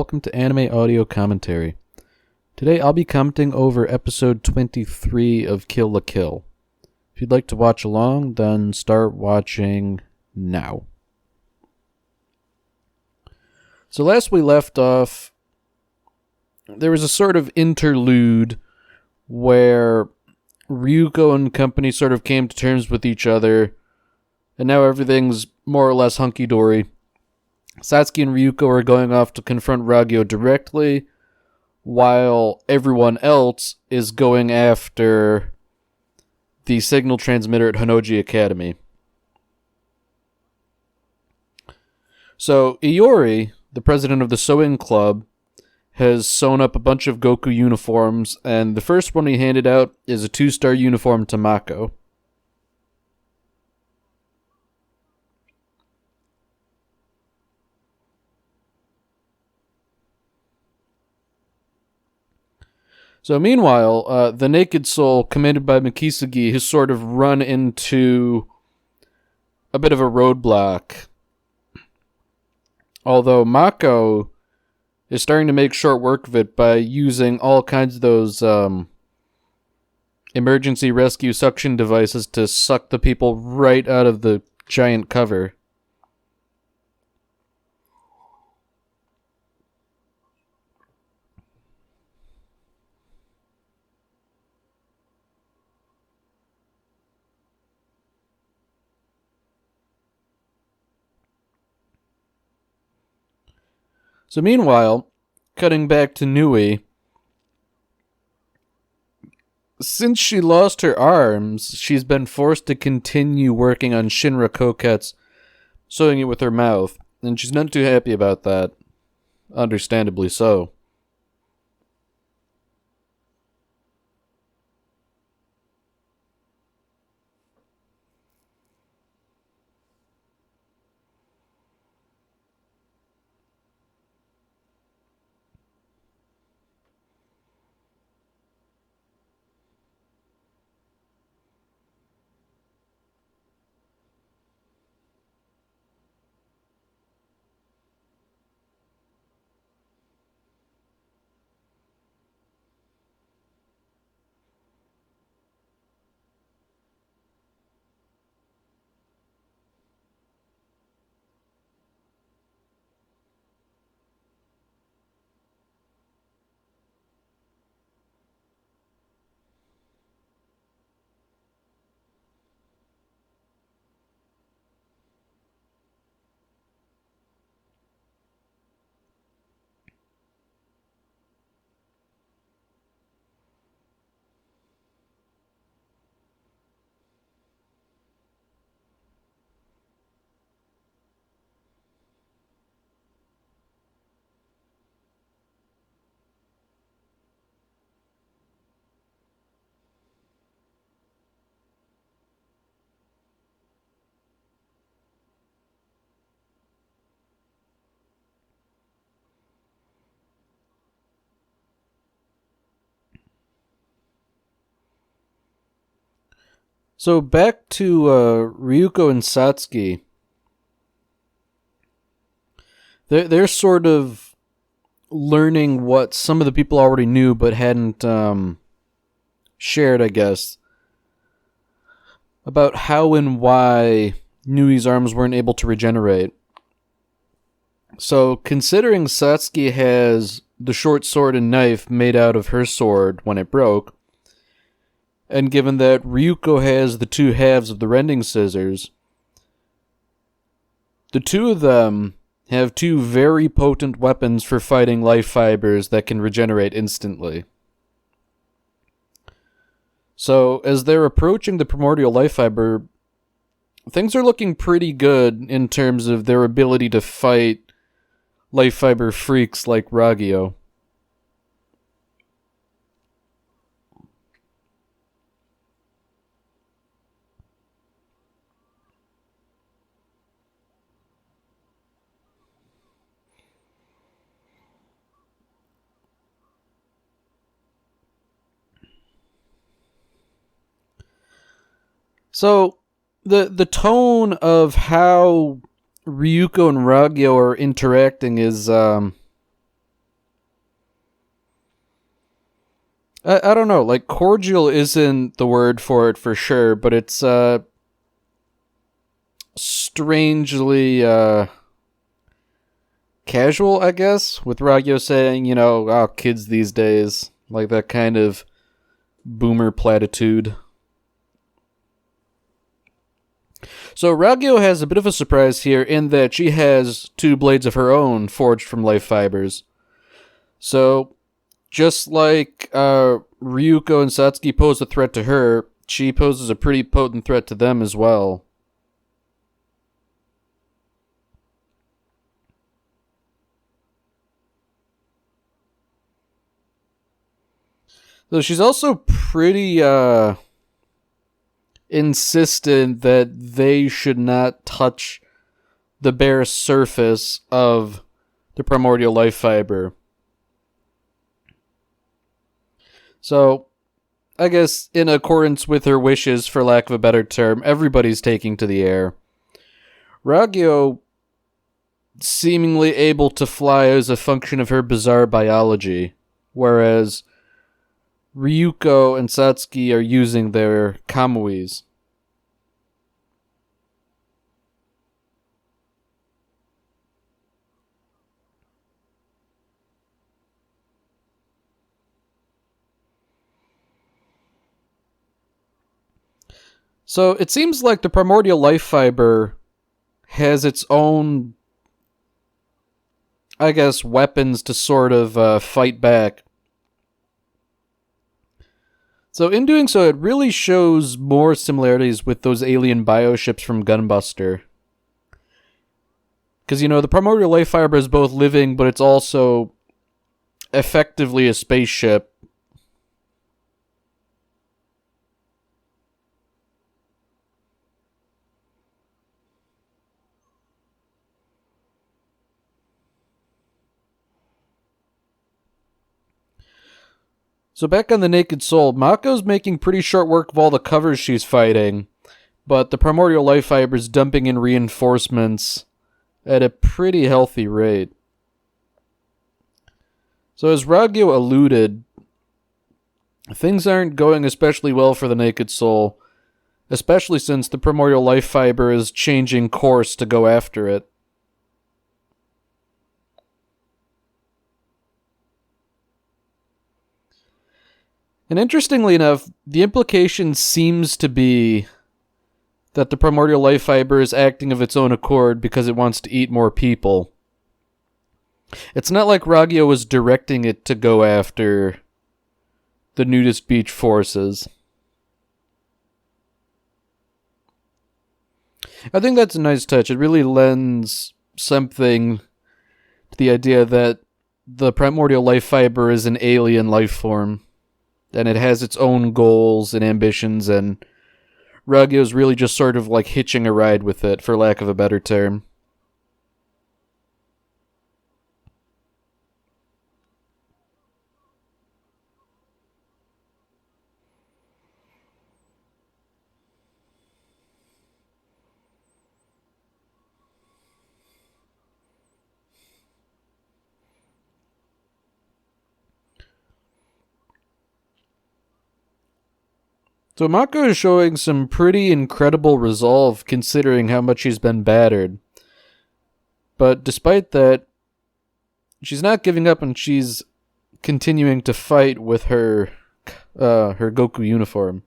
welcome to Anime Audio Commentary. Today I'll be commenting over episode 23 of Kill la Kill. If you'd like to watch along, then start watching now. So last we left off, there was a sort of interlude where Ryuko and company sort of came to terms with each other, and now everything's more or less hunky-dory. Satsuki and Ryuko are going off to confront Ragyo directly, while everyone else is going after the signal transmitter at Honnouji Academy. So, Iori, the president of the sewing club, has sewn up a bunch of Goku uniforms, and the first one he handed out is a 2-star uniform to Mako. So meanwhile, the Naked Soul, commanded by Mikisugi, has sort of run into a bit of a roadblock. Although Mako is starting to make short work of it by using all kinds of those emergency rescue suction devices to suck the people right out of the giant cover. So meanwhile, cutting back to Nui, since she lost her arms, she's been forced to continue working on Shinra Koketsu, sewing it with her mouth, and she's not too happy about that. Understandably so. So back to Ryuko and Satsuki. They're sort of learning what some of the people already knew but hadn't shared, I guess, about how and why Nui's arms weren't able to regenerate. So considering Satsuki has the short sword and knife made out of her sword when it broke, and given that Ryuko has the 2 halves of the rending scissors, the 2 of them have 2 very potent weapons for fighting life fibers that can regenerate instantly. So, as they're approaching the primordial life fiber, things are looking pretty good in terms of their ability to fight life fiber freaks like Ragyo. So, the tone of how Ryuko and Ragyo are interacting is I don't know, like, cordial isn't the word for it for sure, but it's, strangely, casual, I guess, with Ragyo saying, oh, kids these days. Like that kind of boomer platitude. So Ragyo has a bit of a surprise here in that she has two blades of her own forged from life fibers. So, just like Ryuko and Satsuki pose a threat to her, she poses a pretty potent threat to them as well. So she's also pretty insistent that they should not touch the bare surface of the primordial life fiber. So, I guess in accordance with her wishes, for lack of a better term, everybody's taking to the air. Ragyo seemingly able to fly as a function of her bizarre biology, whereas Ryuko and Satsuki are using their kamuis. So it seems like the primordial life fiber has its own, I guess, weapons to sort of fight back. So in doing so, it really shows more similarities with those alien bioships from Gunbuster. Because, the primordial life fiber is both living, but it's also effectively a spaceship. So back on the Naked Soul, Mako's making pretty short work of all the covers she's fighting, but the primordial life fiber's dumping in reinforcements at a pretty healthy rate. So as Ragyo alluded, things aren't going especially well for the Naked Soul, especially since the primordial life fiber is changing course to go after it. And interestingly enough, the implication seems to be that the primordial life fiber is acting of its own accord because it wants to eat more people. It's not like Ragyo was directing it to go after the nudist beach forces. I think that's a nice touch. It really lends something to the idea that the primordial life fiber is an alien life form, and it has its own goals and ambitions, and Ragyo's really just sort of like hitching a ride with it, for lack of a better term. So Mako is showing some pretty incredible resolve considering how much she's been battered. But despite that, she's not giving up and she's continuing to fight with her Goku uniform.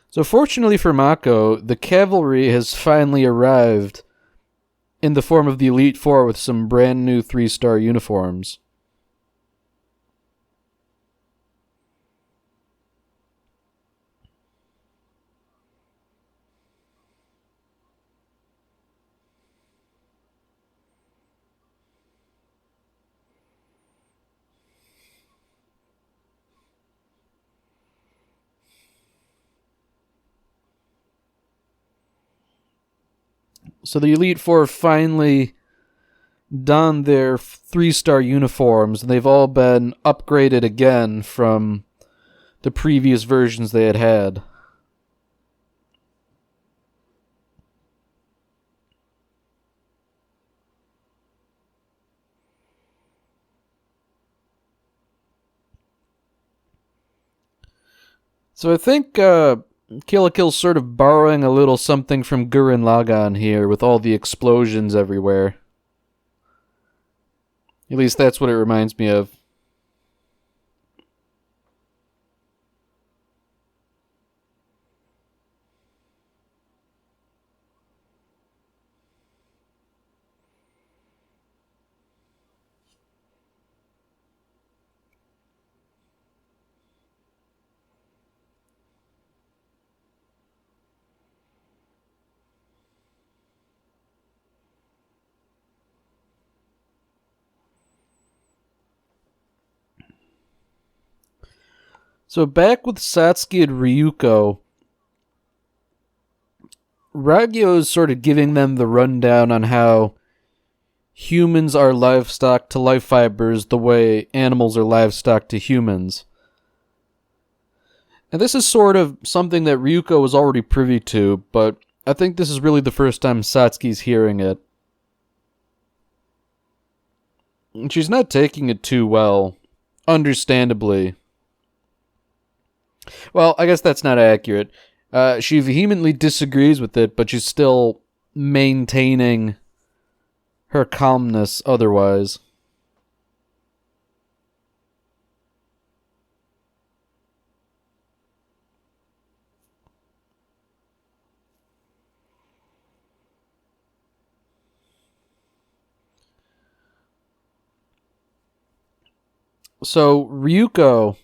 So fortunately for Mako, the cavalry has finally arrived in the form of the Elite Four with some brand new 3-star uniforms. So the Elite Four finally don their 3-star uniforms, and they've all been upgraded again from the previous versions they had had. So I think Kill la Kill's sort of borrowing a little something from Gurren Lagann here with all the explosions everywhere. At least that's what it reminds me of. So back with Satsuki and Ryuko, Ragyo is sort of giving them the rundown on how humans are livestock to life fibers the way animals are livestock to humans. And this is sort of something that Ryuko was already privy to, but I think this is really the first time Satsuki's hearing it. And she's not taking it too well, understandably. Well, I guess that's not accurate. She vehemently disagrees with it, but she's still maintaining her calmness otherwise. So Ryuko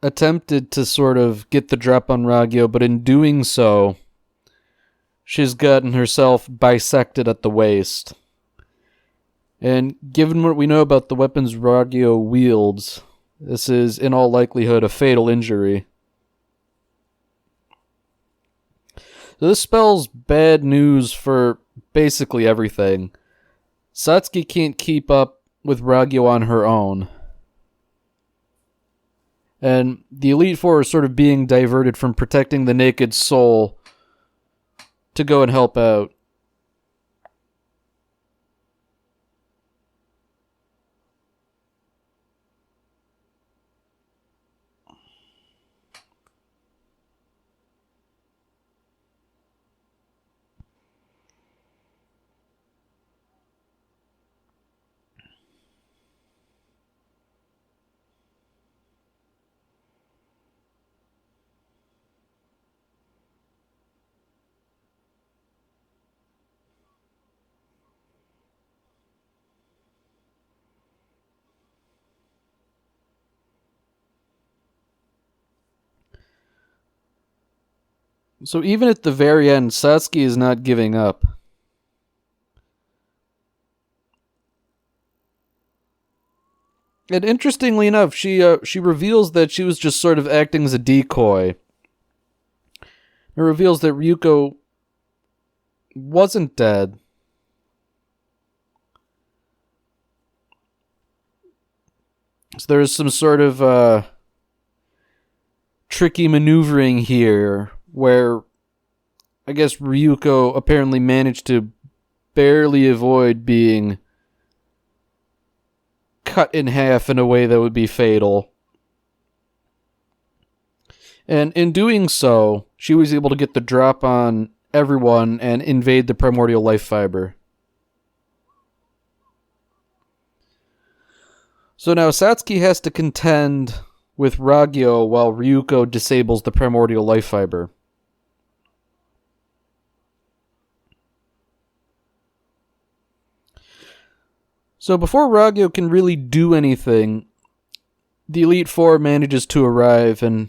attempted to sort of get the drop on Ragyo, but in doing so, she's gotten herself bisected at the waist. And given what we know about the weapons Ragyo wields, this is in all likelihood a fatal injury. So this spells bad news for basically everything. Satsuki can't keep up with Ragyo on her own. And the Elite Four are sort of being diverted from protecting the Naked Soul to go and help out. So even at the very end, Satsuki is not giving up. And interestingly enough, she reveals that she was just sort of acting as a decoy. It reveals that Ryuko wasn't dead. So there's some sort of tricky maneuvering here where I guess Ryuko apparently managed to barely avoid being cut in half in a way that would be fatal. And in doing so, she was able to get the drop on everyone and invade the primordial life fiber. So now Satsuki has to contend with Ragyo while Ryuko disables the primordial life fiber. So before Ragyo can really do anything, the Elite Four manages to arrive and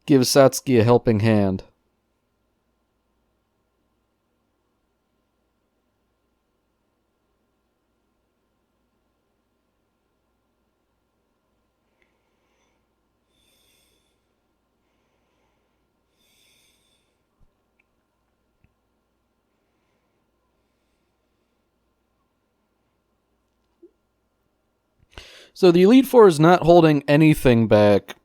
give Satsuki a helping hand. So the Elite Four is not holding anything back.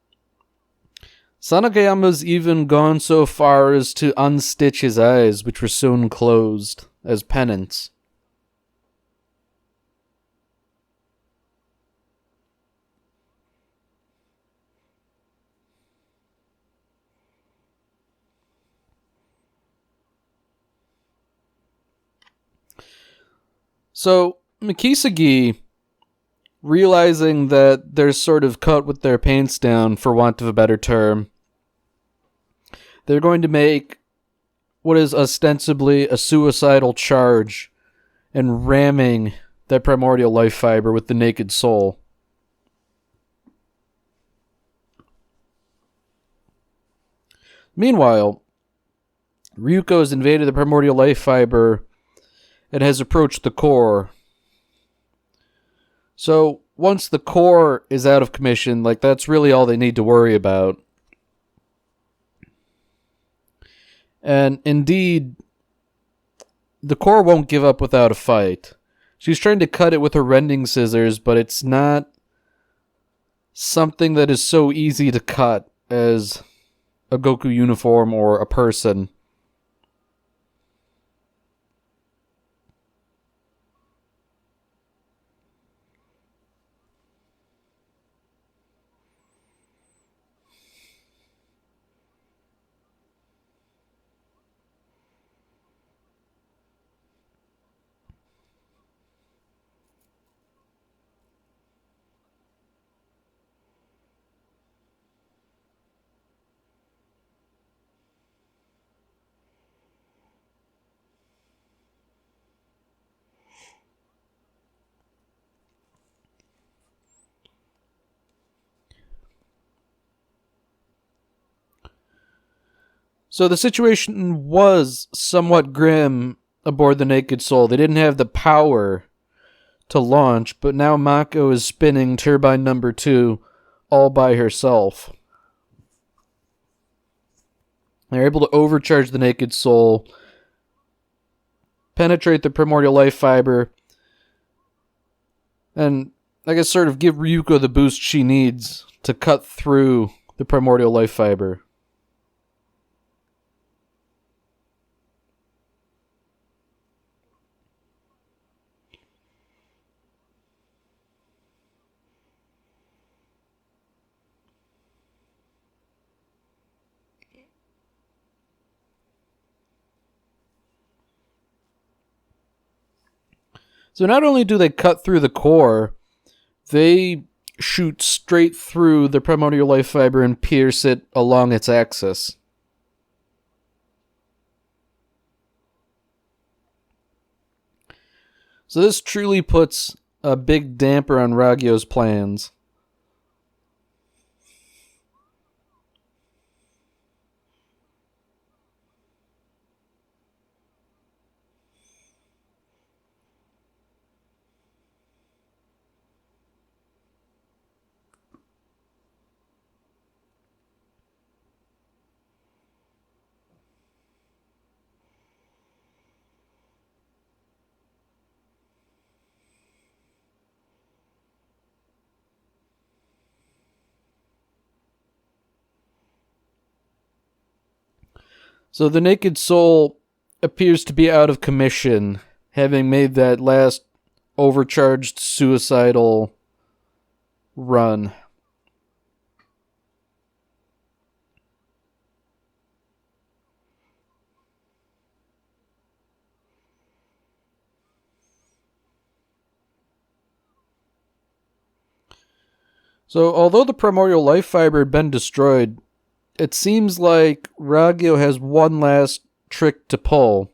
Sanagayama's even gone so far as to unstitch his eyes, which were sewn closed, as penance. So, Mikisagi, realizing that they're sort of cut with their pants down, for want of a better term, they're going to make what is ostensibly a suicidal charge and ramming that primordial life fiber with the naked soul. Meanwhile, Ryuko has invaded the primordial life fiber and has approached the core. So, once the core is out of commission, that's really all they need to worry about. And indeed, the core won't give up without a fight. She's trying to cut it with her rending scissors, but it's not something that is so easy to cut as a Goku uniform or a person. So the situation was somewhat grim aboard the Naked Soul. They didn't have the power to launch, but now Mako is spinning turbine number 2 all by herself. They're able to overcharge the Naked Soul, penetrate the primordial life fiber, and I guess sort of give Ryuko the boost she needs to cut through the primordial life fiber. So not only do they cut through the core, they shoot straight through the primordial life fiber and pierce it along its axis. So this truly puts a big damper on Ragyo's plans. So the Naked Soul appears to be out of commission, having made that last overcharged suicidal run. So although the primordial life fiber had been destroyed, it seems like Ragyo has one last trick to pull.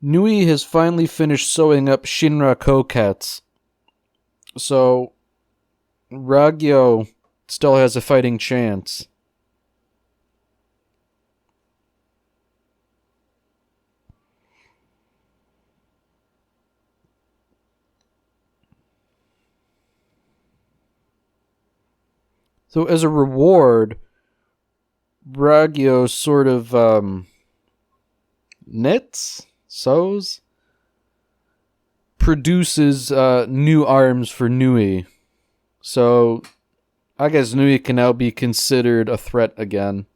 Nui has finally finished sewing up Shinra Koketsu. So Ragyo still has a fighting chance. So as a reward, Ragyo sort of sews produces new arms for Nui. So I guess Nui can now be considered a threat again.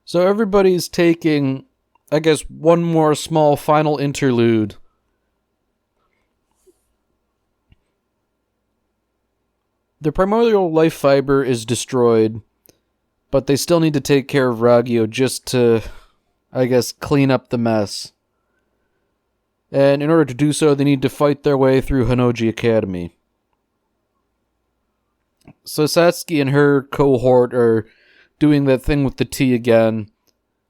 So everybody's taking, I guess, one more small final interlude. The primordial life fiber is destroyed, but they still need to take care of Ragyo just to, I guess, clean up the mess. And in order to do so, they need to fight their way through Honnouji Academy. So Satsuki and her cohort are doing that thing with the tea again.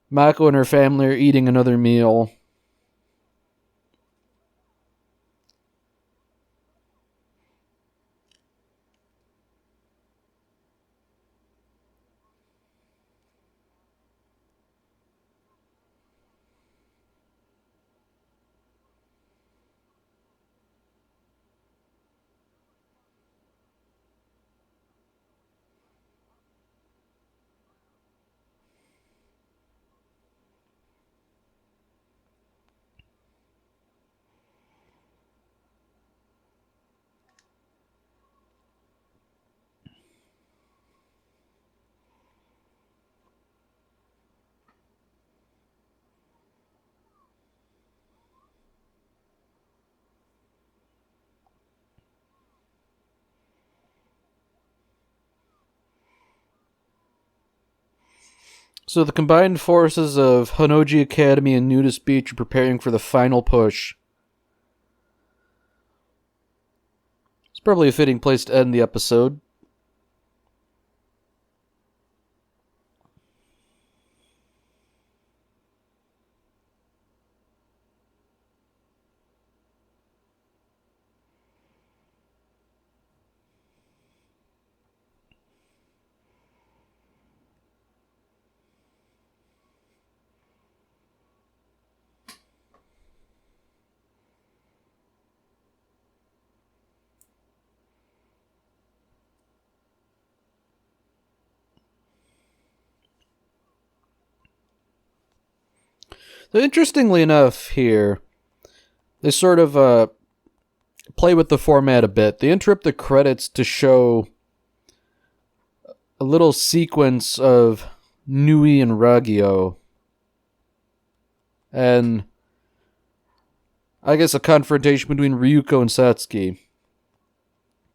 Mako and her family are eating another meal. So the combined forces of Honnouji Academy and Nudist Beach are preparing for the final push. It's probably a fitting place to end the episode. So interestingly enough here, they sort of play with the format a bit. They interrupt the credits to show a little sequence of Nui and Ragyo. And I guess a confrontation between Ryuko and Satsuki.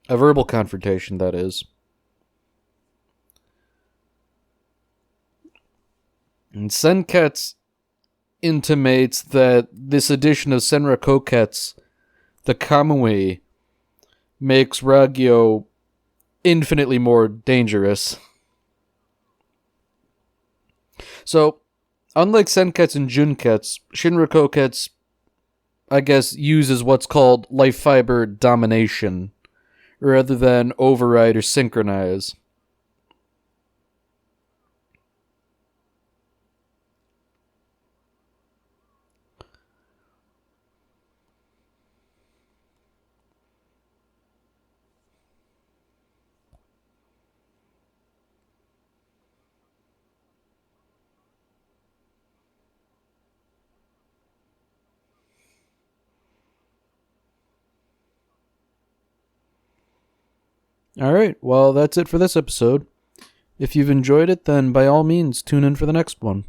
A verbal confrontation, that is. And Senketsu intimates that this edition of Senra Koketsu, the Kamui, makes Ragyo infinitely more dangerous. So, unlike Senketsu and Junketsu, Shinra Koketsu, I guess, uses what's called life fiber domination, rather than override or synchronize. Alright, well, that's it for this episode. If you've enjoyed it, then by all means, tune in for the next one.